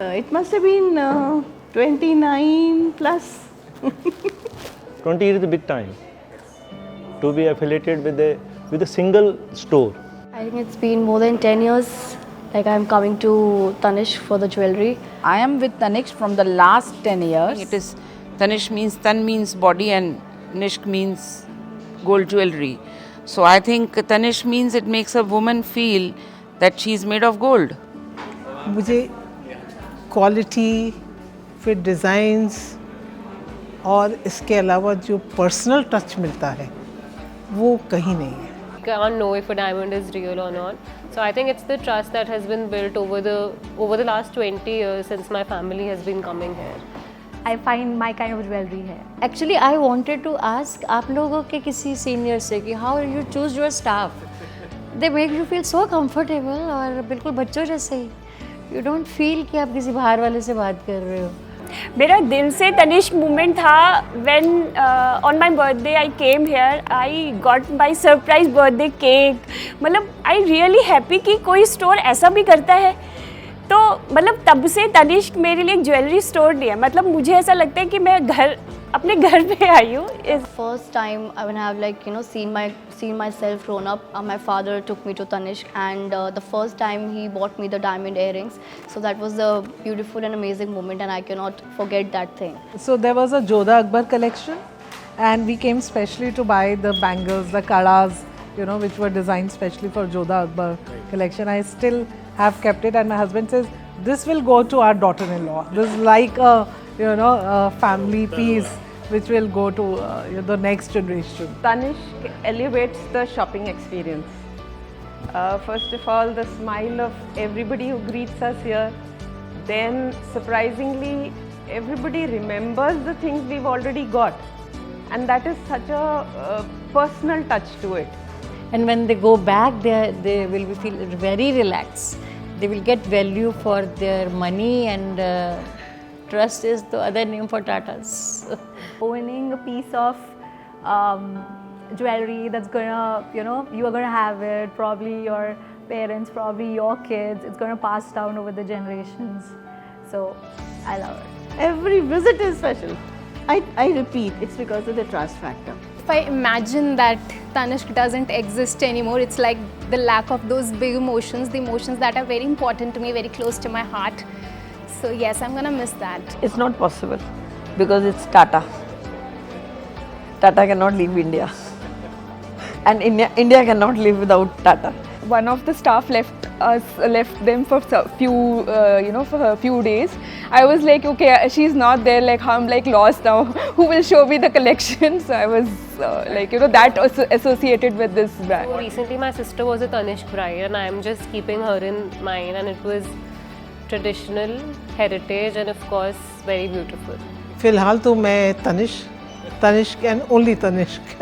It must have been 29 plus. 20 is a big time to be affiliated with a single store. I think it's been more than 10 years. Like I'm coming to Tanishq for the jewelry. I am with Tanishq from the last 10 years. It is Tanishq means Tan means body and Nishq means gold jewelry. So I think Tanishq means it makes a woman feel that she is made of gold. मुझे quality फिर designs और इसके अलावा जो personal touch मिलता है वो कहीं नहीं है. Can't know if a diamond is real or not. So I think it's the trust that has been built over the last 20 years since my family has been coming here. I find my kind of jewelry here. Actually, I wanted to ask आप लोगों के किसी senior से कि how you choose your staff. They make you feel so comfortable और बिल्कुल बच्चों जैसे ही. You don't feel कि आप किसी बाहर वाले से बात कर रहे हो. मेरा दिल से तनिष्क मूवमेंट था when on my birthday I came here. I got my surprise birthday cake. मतलब I really happy कि कोई स्टोर ऐसा भी करता है. तो मतलब तब से तनिष्क मेरे लिए एक ज्वेलरी स्टोर नहीं है. मतलब मुझे ऐसा लगता है कि मैं अपने घर पे आई हूँ. First time when I have like seen myself grown up, my father took me to Tanishq and the first time he bought me the diamond earrings. So that was a beautiful and amazing moment and I cannot forget that thing. So there was a Jodha Akbar collection and we came specially to buy the bangles, the kalas, which were designed specially for Jodha Akbar collection. I still have kept it and my husband says, this will go to our daughter-in-law. This is like a family piece which will go to the next generation. Tanishq elevates the shopping experience. First of all, the smile of everybody who greets us here. Then, surprisingly, everybody remembers the things we've already got. And that is such a personal touch to it. And when they go back, they will feel very relaxed. They will get value for their money and trust is the other name for Tatas. Owning a piece of jewelry that's gonna, you are gonna have it, probably your parents, probably your kids, it's gonna pass down over the generations. So I love it. Every visit is special. I repeat, it's because of the trust factor. If I imagine that Tanishq doesn't exist anymore, it's like the lack of those big emotions, the emotions that are very important to me, very close to my heart. So yes, I'm gonna miss that. It's not possible because it's Tata. Tata cannot leave India. And India cannot live without Tata. One of the staff left them for a few days. I was like, okay, she's not there, like I'm like lost now. Who will show me the collection? So I was that associated with this brand. So recently my sister was a Tanishq bride and I'm just keeping her in mind, and it was traditional, heritage and of course very beautiful. फिलहाल तो मैं Tanishq and only Tanishq